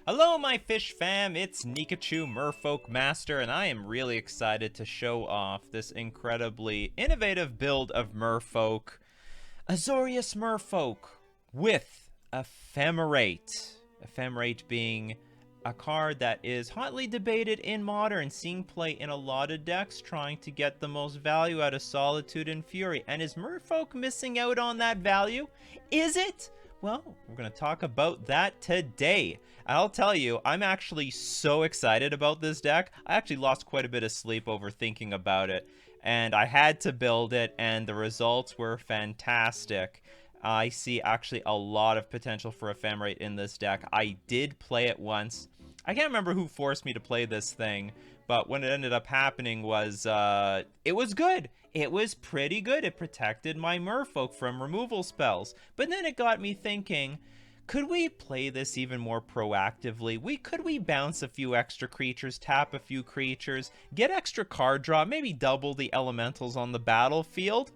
Hello, my fish fam, it's Nikachu, Merfolk Master, and I am really excited to show off this incredibly innovative build of Merfolk, Azorius Merfolk, with Ephemerate. Ephemerate being a card that is hotly debated in Modern, seeing play in a lot of decks, trying to get the most value out of Solitude and Fury. And is Merfolk missing out on that value? Is it? Well, we're going to talk about that today. I'll tell you, I'm actually so excited about this deck. I actually lost quite a bit of sleep over thinking about it, and I had to build it, and the results were fantastic. I see actually a lot of potential for Ephemerate in this deck. I did play it once. I can't remember who forced me to play this thing, but when it ended up happening was, it was good. It was pretty good. It protected my Merfolk from removal spells. But then it got me thinking, could we play this even more proactively? Could we bounce a few extra creatures, tap a few creatures, get extra card draw, maybe double the elementals on the battlefield?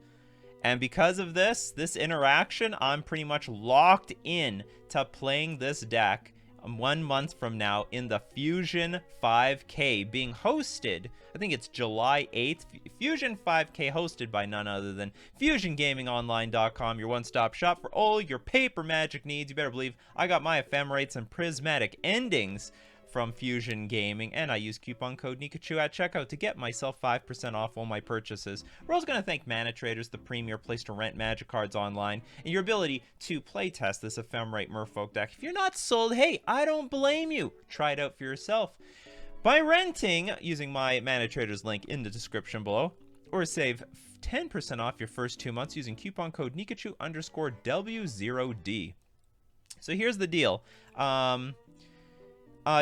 And because of this interaction, I'm pretty much locked in to playing this deck 1 month from now in the Fusion 5K being hosted. I think it's July 8th. Fusion 5K hosted by none other than FusionGamingOnline.com, your one-stop shop for all your paper Magic needs. You better believe I got my Ephemerates and Prismatic Endings from Fusion Gaming, and I use coupon code Nikachu at checkout to get myself 5% off all my purchases. We're also going to thank Mana Traders, the premier place to rent Magic cards online, and your ability to playtest this Ephemerate Merfolk deck. If you're not sold, hey, I don't blame you. Try it out for yourself by renting using my Mana Traders link in the description below, or save 10% off your first 2 months using coupon code Nikachu_W0D. So here's the deal.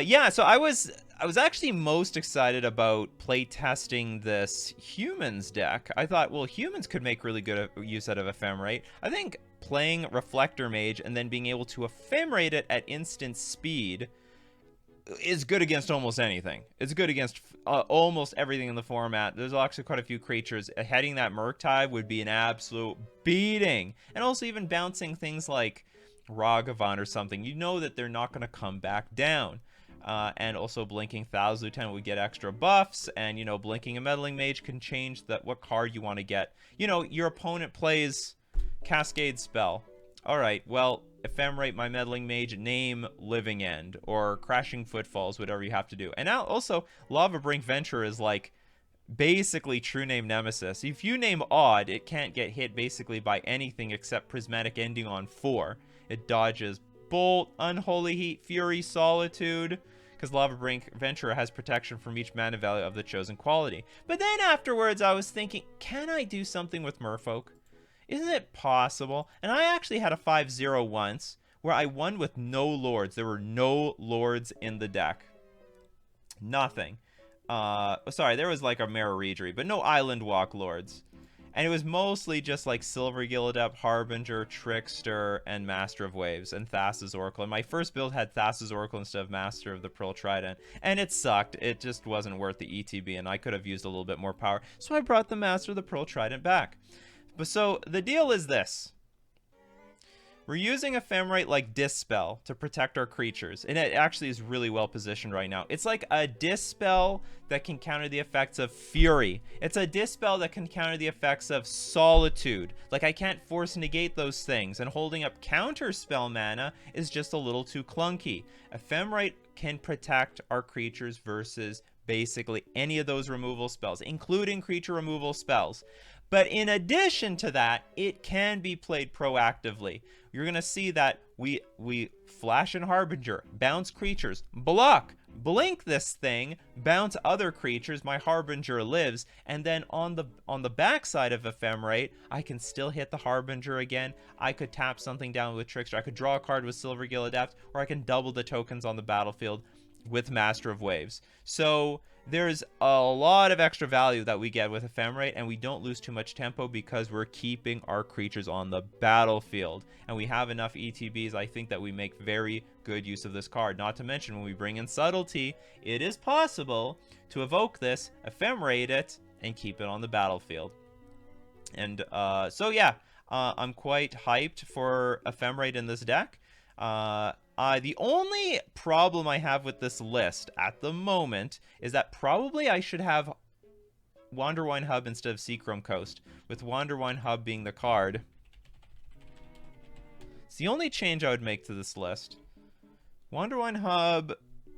Yeah, so I was actually most excited about playtesting this humans deck. I thought, well, humans could make really good use out of Ephemerate. I think playing Reflector Mage and then being able to Ephemerate it at instant speed is good against almost anything. It's good against almost everything in the format. There's actually quite a few creatures. Heading that Murktide would be an absolute beating. And also even bouncing things like Ragavan or something. You know that they're not going to come back down. And also blinking Thou's Lieutenant would get extra buffs, and, you know, blinking a Meddling Mage can change what card you want to get. You know, your opponent plays Cascade Spell. Alright, well, Ephemerate my Meddling Mage, name Living End, or Crashing Footfalls, whatever you have to do. And now, also, Lava Brink Venture is, like, basically True Name Nemesis. If you name Odd, it can't get hit basically by anything except Prismatic Ending on 4. It dodges Bolt, Unholy Heat, Fury, Solitude, because Lava Brink Ventura has protection from each mana value of the chosen quality. But then afterwards I was thinking, can I do something with Merfolk? Isn't it possible? And I actually had a 5-0 once where I won with no lords. There were no lords in the deck. Nothing. Sorry, there was like a Mararegery, but no Island Walk lords. And it was mostly just like Silvergill Adept, Harbinger, Trickster, and Master of Waves, and Thassa's Oracle. And my first build had Thassa's Oracle instead of Master of the Pearl Trident. And it sucked. It just wasn't worth the ETB, and I could have used a little bit more power. So I brought the Master of the Pearl Trident back. But so the deal is this. We're using Ephemerate like Dispel to protect our creatures, and it actually is really well positioned right now. It's like a Dispel that can counter the effects of Fury. It's a Dispel that can counter the effects of Solitude. Like, I can't force negate those things, and holding up counter spell mana is just a little too clunky. Ephemerate can protect our creatures versus basically any of those removal spells, including creature removal spells. But in addition to that, it can be played proactively. You're going to see that we flash in Harbinger, bounce creatures, block, blink this thing, bounce other creatures, my Harbinger lives, and then on the backside of Ephemerate, I can still hit the Harbinger again. I could tap something down with Trickster, I could draw a card with Silvergill Adept, or I can double the tokens on the battlefield with Master of Waves. So there's a lot of extra value that we get with Ephemerate, and we don't lose too much tempo because we're keeping our creatures on the battlefield. And we have enough ETBs, I think, that we make very good use of this card. Not to mention, when we bring in Subtlety, it is possible to evoke this, Ephemerate it, and keep it on the battlefield. And so yeah, I'm quite hyped for Ephemerate in this deck. The only problem I have with this list at the moment is that probably I should have Wanderwine Hub instead of Seachrome Coast, with Wanderwine Hub being the card. It's the only change I would make to this list. Wanderwine Hub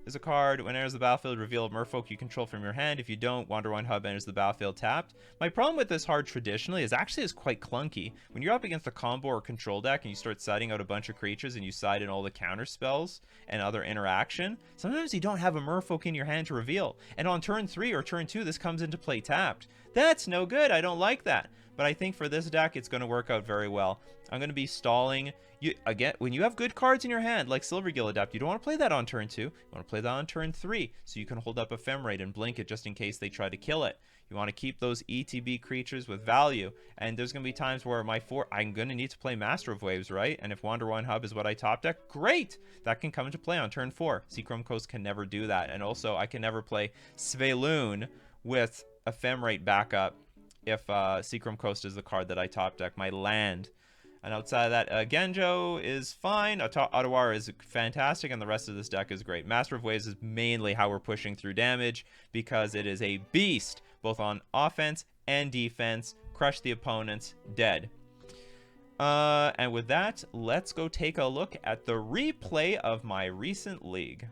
is a card. When it enters the battlefield, reveal a Merfolk you control from your hand. If you don't, Wanderwine Hub enters the battlefield tapped. My problem with this card traditionally is actually it's quite clunky. When you're up against a combo or control deck and you start setting out a bunch of creatures and you side in all the counter spells and other interaction, sometimes you don't have a Merfolk in your hand to reveal. And on turn 3 or turn 2, this comes into play tapped. That's no good. I don't like that. But I think for this deck, it's going to work out very well. I'm going to be stalling. Again, when you have good cards in your hand, like Silvergill Adept, you don't want to play that on turn 2. You want to play that on turn 3, so you can hold up Ephemerate and blink it just in case they try to kill it. You want to keep those ETB creatures with value. And there's going to be times where I'm going to need to play Master of Waves, right? And if Wanderwine Hub is what I top deck, great! That can come into play on turn 4. Seachrome Coast can never do that. And also, I can never play Svelune with Ephemerate backup if Seachrome Coast is the card that I top deck, my land. And outside of that, Genjo is fine, Otawara is fantastic, and the rest of this deck is great. Master of Waves is mainly how we're pushing through damage, because it is a beast, both on offense and defense. Crush the opponents, dead. And with that, let's go take a look at the replay of my recent league.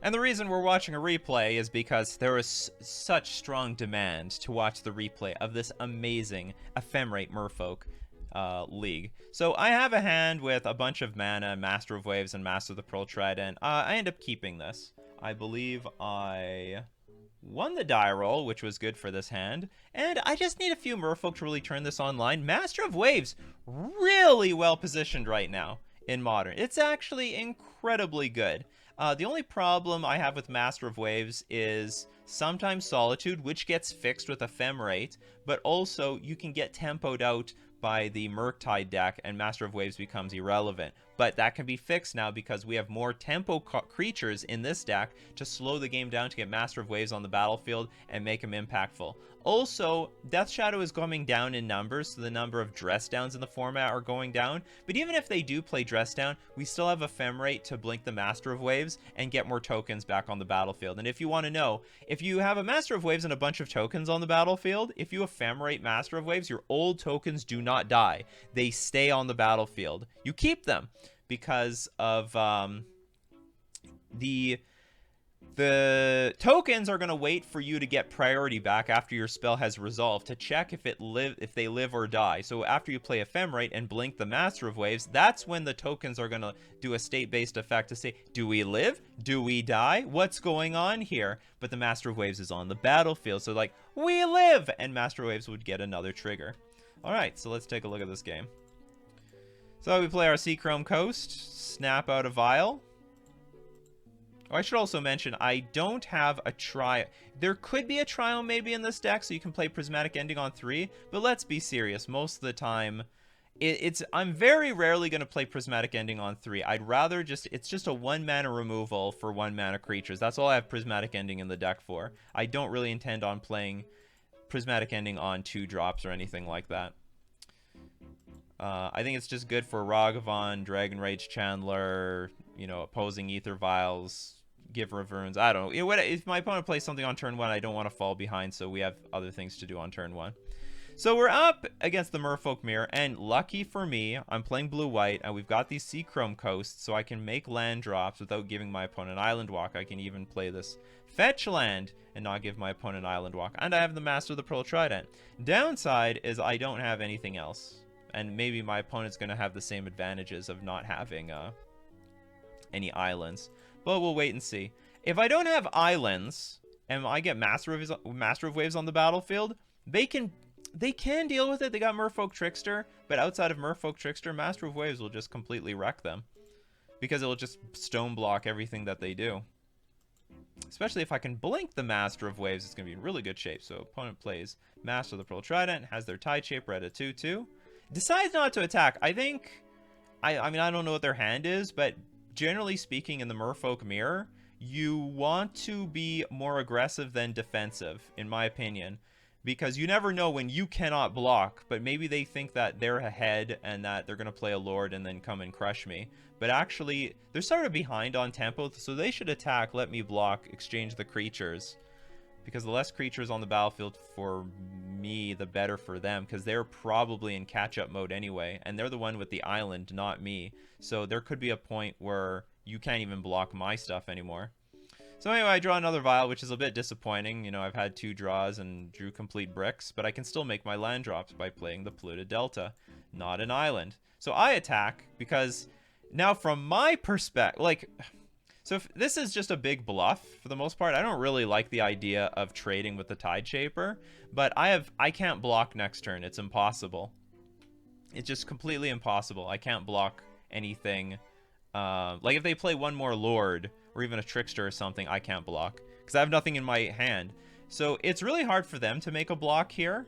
And the reason we're watching a replay is because there was such strong demand to watch the replay of this amazing Ephemerate Merfolk league. So I have a hand with a bunch of mana, Master of Waves, and Master of the Pearl Trident. I end up keeping this. I believe I won the die roll, which was good for this hand. And I just need a few Merfolk to really turn this online. Master of Waves, really well positioned right now in Modern. It's actually incredibly good. The only problem I have with Master of Waves is sometimes Solitude, which gets fixed with Ephemerate, but also you can get tempoed out by the Murktide deck and Master of Waves becomes irrelevant. But that can be fixed now because we have more tempo creatures in this deck to slow the game down to get Master of Waves on the battlefield and make them impactful. Also, Death Shadow is coming down in numbers, so the number of dress downs in the format are going down. But even if they do play dress down, we still have Ephemerate to blink the Master of Waves and get more tokens back on the battlefield. And if you want to know, if you have a Master of Waves and a bunch of tokens on the battlefield, if you Ephemerate Master of Waves, your old tokens do not die. They stay on the battlefield. You keep them because of the tokens are going to wait for you to get priority back after your spell has resolved to check if they live or die. So after you play Ephemerate and blink the Master of Waves, that's when the tokens are going to do a state-based effect to say, do we live? Do we die? What's going on here? But the Master of Waves is on the battlefield, so like, we live! And Master of Waves would get another trigger. Alright, so let's take a look at this game. So we play our Seachrome Coast, snap out a Vial. Oh, I should also mention, I don't have a trial. There could be a trial maybe in this deck, so you can play Prismatic Ending on 3, but let's be serious. Most of the time, I'm very rarely going to play Prismatic Ending on 3. I'd rather it's just a 1-mana removal for 1-mana creatures. That's all I have Prismatic Ending in the deck for. I don't really intend on playing Prismatic Ending on 2 drops or anything like that. I think it's just good for Ragavan, Dragon Rage Chandler, opposing Ether Vials, Giver of Runes. I don't know. If my opponent plays something on turn 1, I don't want to fall behind, so we have other things to do on turn 1. So we're up against the Merfolk Mirror, and lucky for me, I'm playing blue-white, and we've got these Seachrome Coasts, so I can make land drops without giving my opponent Island Walk. I can even play this fetch land and not give my opponent Island Walk. And I have the Master of the Pearl Trident. Downside is I don't have anything else. And maybe my opponent's going to have the same advantages of not having any islands. But we'll wait and see. If I don't have islands, and I get Master of Waves on the battlefield, they can deal with it. They got Merfolk Trickster, but outside of Merfolk Trickster, Master of Waves will just completely wreck them. Because it'll just stone block everything that they do. Especially if I can blink the Master of Waves, it's going to be in really good shape. So opponent plays Master of the Pearl Trident, has their Tide Shaper at a 2/2. Decides not to attack. I think, I mean, I don't know what their hand is, but generally speaking in the Merfolk Mirror, you want to be more aggressive than defensive, in my opinion. because you never know when you cannot block, but maybe they think that they're ahead and that they're going to play a Lord and then come and crush me. But actually, they're sort of behind on tempo, so they should attack, let me block, exchange the creatures. Because the less creatures on the battlefield for me, the better for them, because they're probably in catch-up mode anyway, and they're the one with the island, not me. So there could be a point where you can't even block my stuff anymore. So anyway, I draw another vial, which is a bit disappointing. You know, I've had 2 draws and drew complete bricks, but I can still make my land drops by playing the polluted delta, not an island. So I attack because now from my perspective, like, so if this is just a big bluff for the most part. I don't really like the idea of trading with the Tide Shaper, but I can't block next turn. It's impossible. It's just completely impossible. I can't block anything. Like if they play one more Lord or even a Trickster or something, I can't block because I have nothing in my hand. So it's really hard for them to make a block here.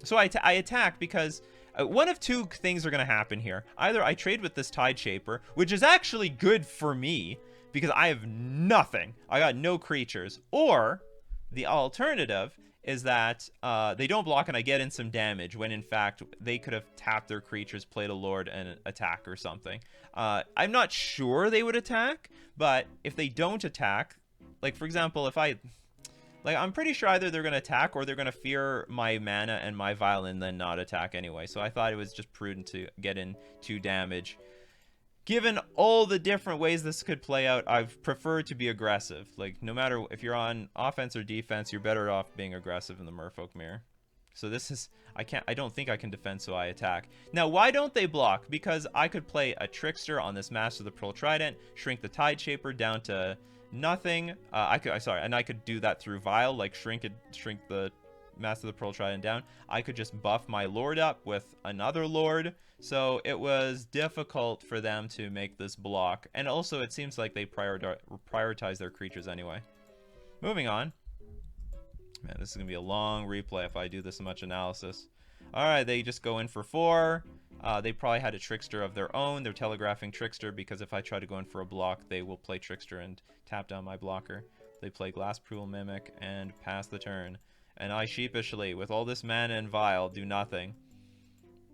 So I attack because one of 2 things are going to happen here. Either I trade with this Tide Shaper, which is actually good for me because I have nothing. I got no creatures. Or the alternative is that they don't block and I get in some damage when in fact they could have tapped their creatures, played a Lord, and attack or something. I'm not sure they would attack, but if they don't attack, like for example, if I'm pretty sure either they're going to attack or they're going to fear my mana and my violin and then not attack anyway. So I thought it was just prudent to get in 2 damage. Given all the different ways this could play out, I've preferred to be aggressive. Like, no matter if you're on offense or defense, you're better off being aggressive in the Merfolk Mirror. So this is, I don't think I can defend, so I attack. Now, why don't they block? Because I could play a Trickster on this Master of the Pearl Trident, shrink the Tide Shaper down to nothing. I could do that through Vial, like shrink the Master of the Pearl Trident down. I could just buff my Lord up with another Lord. So it was difficult for them to make this block. And also it seems like they prioritize their creatures anyway. Moving on. Man, this is going to be a long replay if I do this much analysis. Alright, they just go in for 4. They probably had a Trickster of their own. They're telegraphing Trickster because if I try to go in for a block, they will play Trickster and tap down my blocker. They play Glasspool Mimic and pass the turn. And I sheepishly, with all this mana and Vial, do nothing.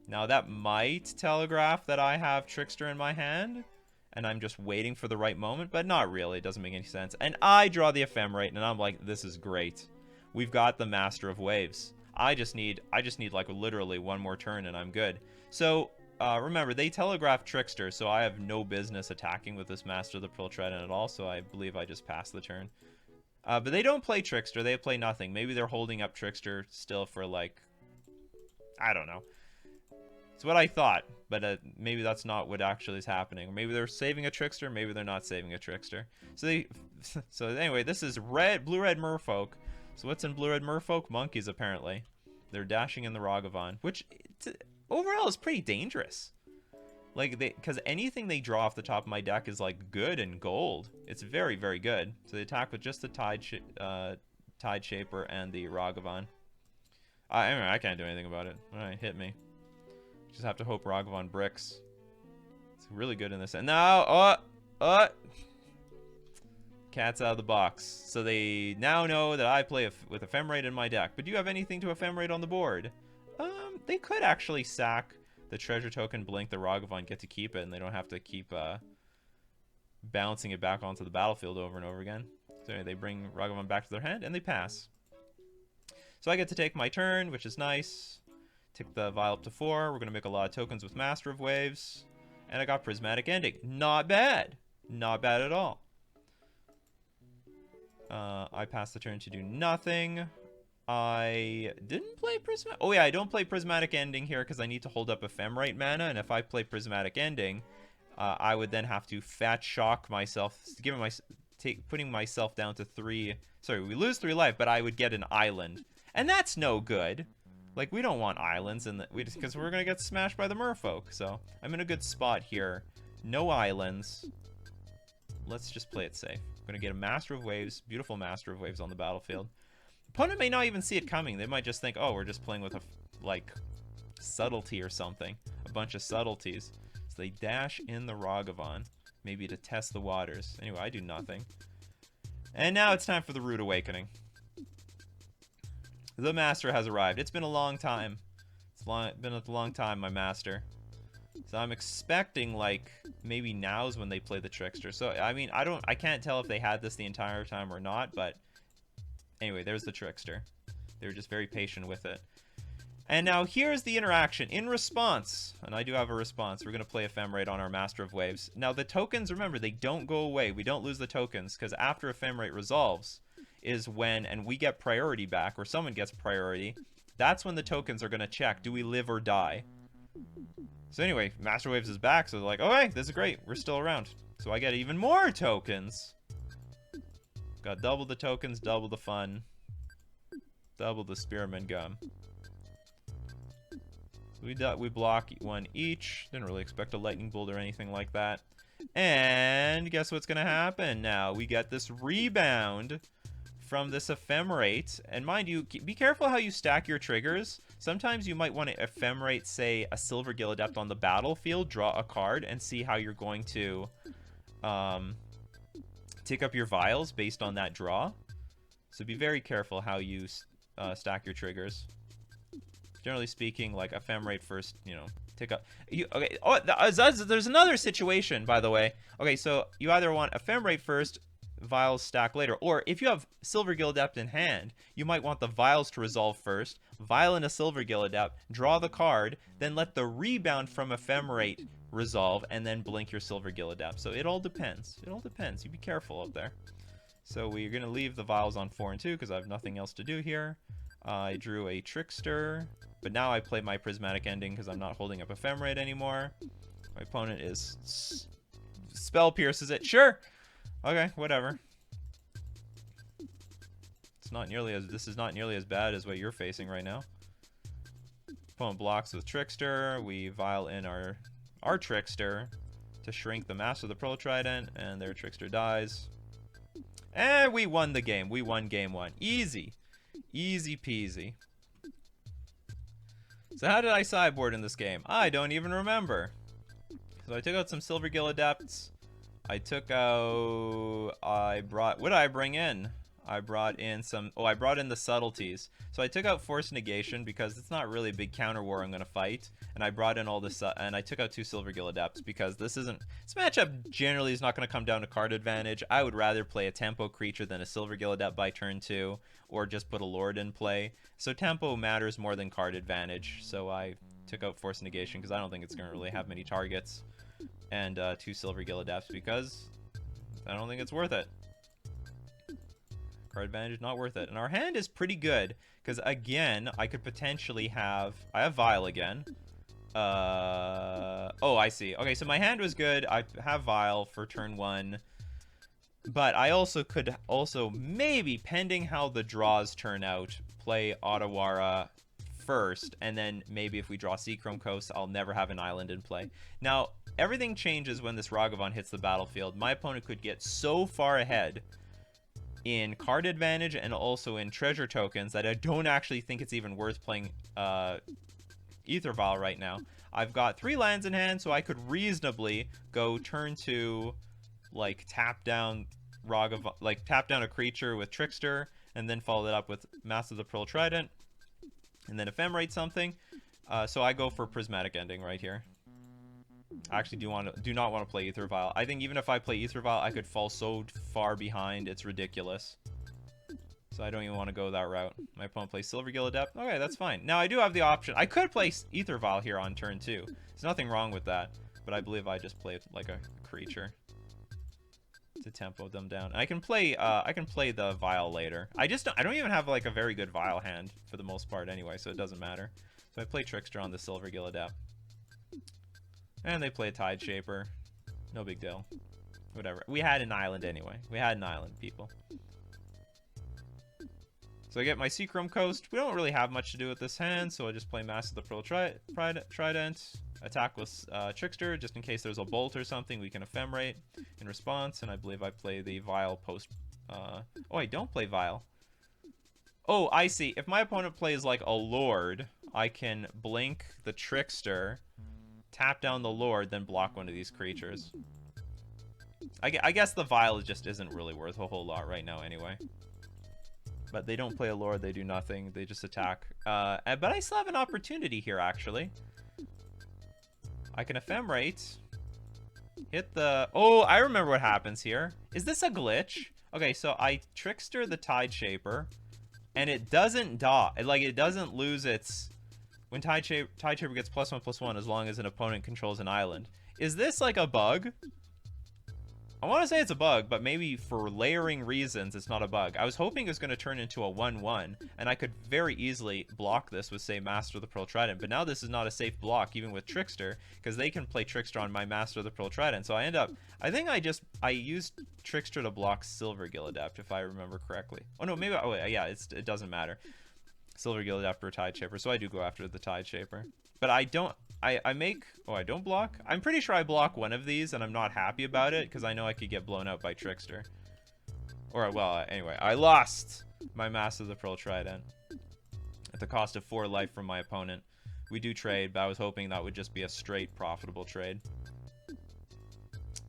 Now that might telegraph that I have Trickster in my hand, and I'm just waiting for the right moment, but not really. It doesn't make any sense. And I draw the Ephemerate, and I'm like, this is great. We've got the Master of Waves. I just need like literally one more turn, and I'm good. So remember, they telegraph Trickster, so I have no business attacking with this Master of the Pearl Trident at all. So I believe I just pass the turn. But they don't play Trickster. They play nothing. Maybe they're holding up Trickster still for like, I don't know. It's what I thought, but maybe that's not what actually is happening. Or maybe they're saving a Trickster, maybe they're not saving a Trickster. So anyway, this is blue-red Merfolk. So what's in blue-red Merfolk? Monkeys, apparently. They're dashing in the Ragavan, which overall is pretty dangerous. Like, because anything they draw off the top of my deck is like good and gold. It's very, very good. So they attack with just the Tide Shaper and the Ragavan. Anyway, I can't do anything about it. Alright, hit me. Just have to hope Ragavan bricks. It's really good in this. And now, cat's out of the box. So they now know that I play with Ephemerate in my deck. But do you have anything to Ephemerate on the board? They could actually sack the treasure token, blink the Ragavan, get to keep it, and they don't have to keep bouncing it back onto the battlefield over and over again. So anyway, they bring Ragavan back to their hand, and they pass. So I get to take my turn, which is nice. Tick the Vial up to 4. We're going to make a lot of tokens with Master of Waves. And I got Prismatic Ending. Not bad. Not bad at all. I pass the turn to do nothing. I didn't play Prismatic... Oh yeah, I don't play Prismatic Ending here because I need to hold up Ephemerate mana. And if I play Prismatic Ending, I would then have to Fat Shock myself, putting myself down to 3... Sorry, we lose 3 life, but I would get an island. And that's no good. Like, we don't want islands because we're gonna get smashed by the Merfolk. So I'm in a good spot here. No islands. Let's just play it safe. I'm gonna get a Master of Waves, beautiful Master of Waves on the battlefield. Opponent may not even see it coming. They might just think, oh, we're just playing with a like subtlety or something, a bunch of subtleties. So they dash in the Ragavan, maybe to test the waters. Anyway, I do nothing. And now it's time for the Rude Awakening. The master has arrived. It's been a long time. Been a long time, my master. So I'm expecting, like, maybe now's when they play the trickster. So, I mean, I can't tell if they had this the entire time or not, but anyway, there's the trickster. They were just very patient with it. And now here's the interaction. In response, and I do have a response, we're going to play Ephemerate on our Master of Waves. Now the tokens, remember, they don't go away. We don't lose the tokens, because after Ephemerate resolves is when, and we get priority back, or someone gets priority, that's when the tokens are going to check, do we live or die? So anyway, Master Waves is back, so they're like, okay, this is great, we're still around. So I get even more tokens. Got double the tokens, double the fun, double the spearman gum. We block one each. Didn't really expect a lightning bolt or anything like that. And guess what's gonna happen now? We get this rebound from this ephemerate. And mind you, be careful how you stack your triggers. Sometimes you might want to ephemerate, say, a silver gill adept on the battlefield, draw a card, and see how you're going to take up your vials based on that draw. So be very careful how you stack your triggers. Generally speaking, like, ephemerate first, you know, take up... okay, oh, there's another situation, by the way. Okay, so you either want ephemerate first, vials stack later, or if you have silver gill adept in hand, you might want the vials to resolve first, vial in a silver gill adept, draw the card, then let the rebound from ephemerate resolve, and then blink your silver gill adept. So it all depends. It all depends. You be careful out there. So we're going to leave the vials on 4 and 2, because I have nothing else to do here. I drew a trickster, but now I play my prismatic ending because I'm not holding up ephemerate anymore. My opponent is spell pierces it. Sure. Okay, whatever. It's not nearly as this is not nearly as bad as what you're facing right now. Opponent blocks with trickster. We vial in our trickster to shrink the mass of the Pearl Trident, and their trickster dies. And we won the game. We won game 1. Easy. Easy peasy. So how did I sideboard in this game? I don't even remember. So I took out some Silver Gill Adepts. I took out... what did I bring in? I brought in some... oh, I brought in the Subtleties. So I took out Force Negation because it's not really a big counter war I'm going to fight. And I brought in all this... and I took out 2 Silver Gill Adepts because this isn't... this matchup generally is not going to come down to card advantage. I would rather play a tempo creature than a Silver Gill Adept by turn 2. Or just put a Lord in play. So tempo matters more than card advantage. So I took out Force Negation because I don't think it's going to really have many targets. And 2 Silver Gill Adepts because I don't think it's worth it. Card advantage, not worth it. And our hand is pretty good because, again, I could potentially have... I have Vial again. Oh, I see. Okay, so my hand was good. I have Vial for turn 1. But I also could maybe, pending how the draws turn out, play Otawara first, and then maybe if we draw Seachrome Coast, I'll never have an island in play. Now, everything changes when this Ragavan hits the battlefield. My opponent could get so far ahead in card advantage and also in treasure tokens that I don't actually think it's even worth playing Ether Vial right now. I've got 3 lands in hand, so I could reasonably go turn 2... like tap down tap down a creature with Trickster, and then follow it up with Mass of the Pearl Trident, and then ephemerate something. So I go for Prismatic Ending right here. I actually do not want to play Ether Vial. I think even if I play Ether Vial, I could fall so far behind, it's ridiculous. So I don't even want to go that route. My opponent plays Silver Gill Adept. Okay, that's fine. Now I do have the option. I could play Ether Vial here on turn 2. There's nothing wrong with that, but I believe I just played like a creature to tempo them down. And I can play the Vial later. I don't even have like a very good Vial hand for the most part anyway, so it doesn't matter. So I play Trickster on the Silver Gill Adept. And they play a Tide Shaper. No big deal. Whatever. We had an island anyway. We had an island, people. So I get my Seachrome Coast. We don't really have much to do with this hand, so I just play Mass of the Pearl Trident. Attack with Trickster, just in case there's a bolt or something, we can ephemerate in response, and I believe I play the Vial post... oh, I don't play Vial. Oh, I see. If my opponent plays, like, a Lord, I can blink the Trickster, tap down the Lord, then block one of these creatures. I guess the Vial just isn't really worth a whole lot right now anyway. But they don't play a lord, they do nothing, they just attack. But I still have an opportunity here, actually. I can ephemerate. Hit the... Oh, I remember what happens here. Is this a glitch? Okay, so I Trickster the Tide Shaper, and it doesn't die. Like, it doesn't lose its... When Tide Shaper gets +1/+1 as long as an opponent controls an island. Is this like a bug? I want to say it's a bug, but maybe for layering reasons, it's not a bug. I was hoping it was going to turn into a 1/1, and I could very easily block this with, say, Master of the Pearl Trident. But now this is not a safe block, even with Trickster, because they can play Trickster on my Master of the Pearl Trident. So I end up... I think I used Trickster to block Silver Gilladept, if I remember correctly. Oh, no, maybe... Oh, yeah, it doesn't matter. Silver Gilladept or Tide Shaper, so I do go after the Tide Shaper. But I don't... I make... Oh, I don't block? I'm pretty sure I block one of these, and I'm not happy about it, because I know I could get blown out by Trickster. Or, well, anyway, I lost my Master of the Pearl Trident at the cost of 4 life from my opponent. We do trade, but I was hoping that would just be a straight profitable trade.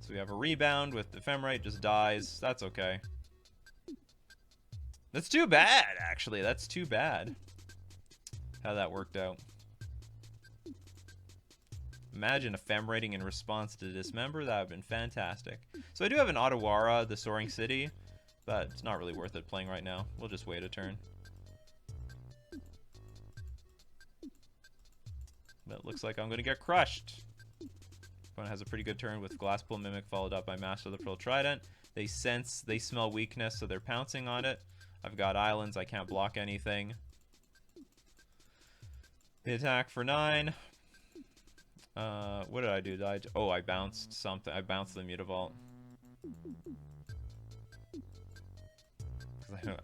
So we have a rebound with Ephemerate, just dies. That's okay. That's too bad, actually. That's too bad how that worked out. Imagine ephemerating in response to Dismember. That would have been fantastic. So I do have an Otawara, the Soaring City, but it's not really worth it playing right now. We'll just wait a turn. But it looks like I'm going to get crushed. Opponent has a pretty good turn with Glasspool Mimic followed up by Master of the Pearl Trident. They smell weakness, so they're pouncing on it. I've got islands, I can't block anything. They attack for 9. What did I do? Oh, I bounced something. I bounced the Mutavault.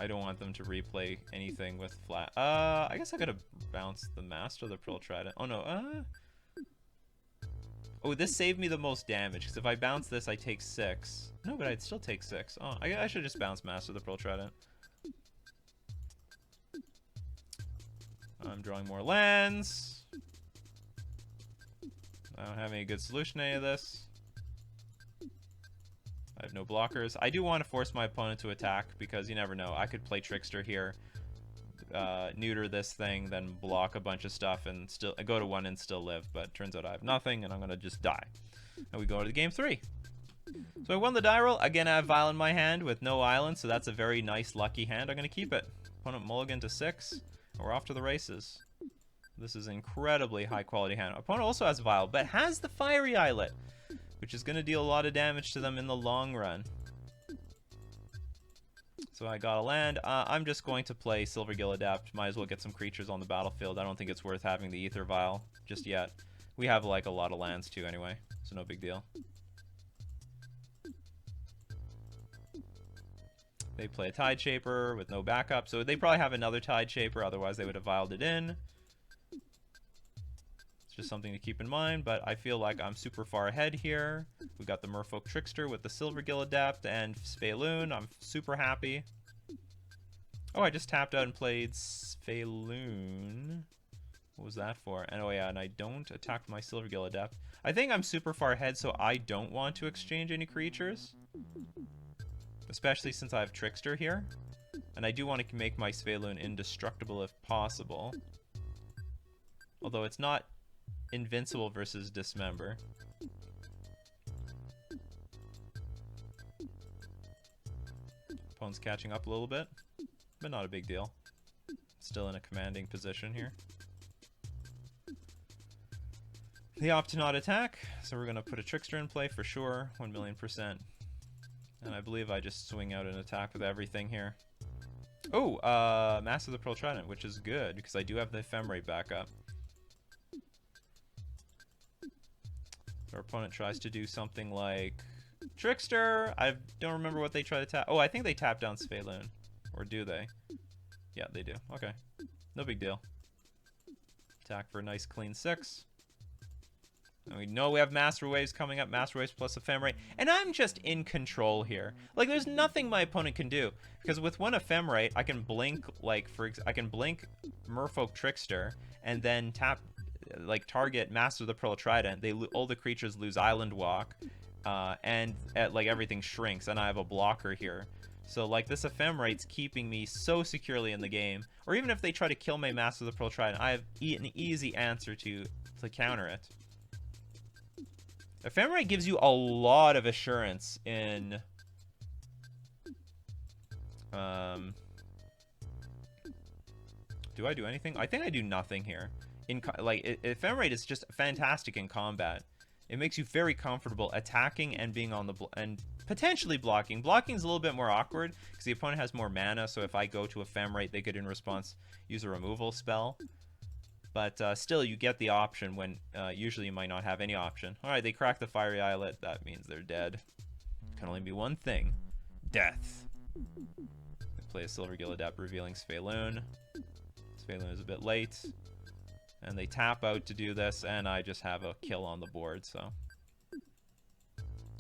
I don't want them to replay anything with flat. I guess I could have bounced the Master of the Pearl Trident. Oh no, Oh, this saved me the most damage, because if I bounce this, I take 6. No, but I'd still take 6. Oh, I should just bounce Master of the Pearl Trident. I'm drawing more lands. I don't have any good solution to any of this. I have no blockers. I do want to force my opponent to attack, because you never know. I could play Trickster here, neuter this thing, then block a bunch of stuff, and still go to 1 and still live. But it turns out I have nothing, and I'm going to just die. And we go to game 3. So I won the die roll. Again, I have Vial in my hand with no island, so that's a very nice, lucky hand. I'm going to keep it. Opponent mulligan to 6, and we're off to the races. This is an incredibly high-quality hand. Opponent also has Vial, but has the Fiery Islet, which is going to deal a lot of damage to them in the long run. So I got a land. I'm just going to play Silver Gilladept. Might as well get some creatures on the battlefield. I don't think it's worth having the Ether Vial just yet. We have, like, a lot of lands, too, anyway, so no big deal. They play a Tide Shaper with no backup, so they probably have another Tide Shaper, otherwise they would have Vialed it in. Just something to keep in mind, but I feel like I'm super far ahead here. We got the Merfolk Trickster with the Silver Gilladept and Sphaloon. I'm super happy. Oh, I just tapped out and played Sphaloon. What was that for? And oh yeah, and I don't attack my Silver Gilladept. I think I'm super far ahead, so I don't want to exchange any creatures. Especially since I have Trickster here. And I do want to make my Sphaloon indestructible if possible. Although it's not invincible versus Dismember. Opponent's catching up a little bit, but not a big deal. Still in a commanding position here. They opt to not attack, so we're going to put a Trickster in play for sure, 1,000,000%. And I believe I just swing out an attack with everything here. Oh, Master of the Pearl Trident, which is good, because I do have the Ephemerate backup. Our opponent tries to do something like Trickster. I don't remember what they try to tap. Oh, I think they tap down Sphaloon. Or do they? Yeah, they do. Okay. No big deal. Attack for a nice clean 6. And we know we have Master Waves coming up. Master Waves plus Ephemerate. And I'm just in control here. Like, there's nothing my opponent can do. Because with one Ephemerate, I can blink, like, I can blink Merfolk Trickster and then tap... like target Master of the Pearl Trident, all the creatures lose Island Walk, and like everything shrinks, and I have a blocker here. So, like, this Ephemerate's keeping me so securely in the game. Or even if they try to kill my Master of the Pearl Trident, I have an easy answer to counter it. Ephemerate gives you a lot of assurance in... do I do anything? I think I do nothing here. Ephemerate is just fantastic in combat. It makes you very comfortable attacking and being on the... and potentially blocking. Blocking is a little bit more awkward because the opponent has more mana, so if I go to Ephemerate, they could, in response, use a removal spell. But still, you get the option when usually you might not have any option. Alright, they crack the Fiery Eyelet. That means they're dead. Can only be one thing. Death. They play a Silver Gill Adept, revealing Sphaloon. Sphaloon is a bit late. And they tap out to do this, and I just have a kill on the board, so...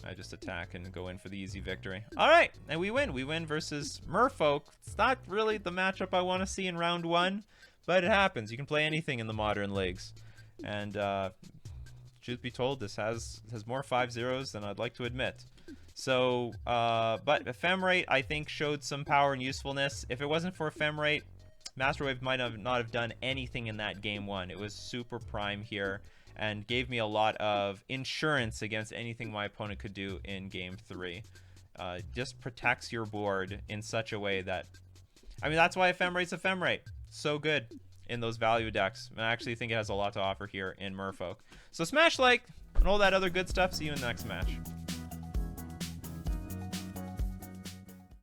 I just attack and go in for the easy victory. Alright, and we win. We win versus Merfolk. It's not really the matchup I want to see in round 1, but it happens. You can play anything in the modern leagues. And, truth be told, this has more 5-0s than I'd like to admit. So, but Ephemerate, I think, showed some power and usefulness. If it wasn't for Ephemerate, Master Wave might not have done anything in that game 1. It was super prime here and gave me a lot of insurance against anything my opponent could do in game 3. Just protects your board in such a way that... I mean, that's why Ephemerate's Ephemerate. So good in those value decks. And I actually think it has a lot to offer here in Merfolk. So smash like and all that other good stuff. See you in the next match.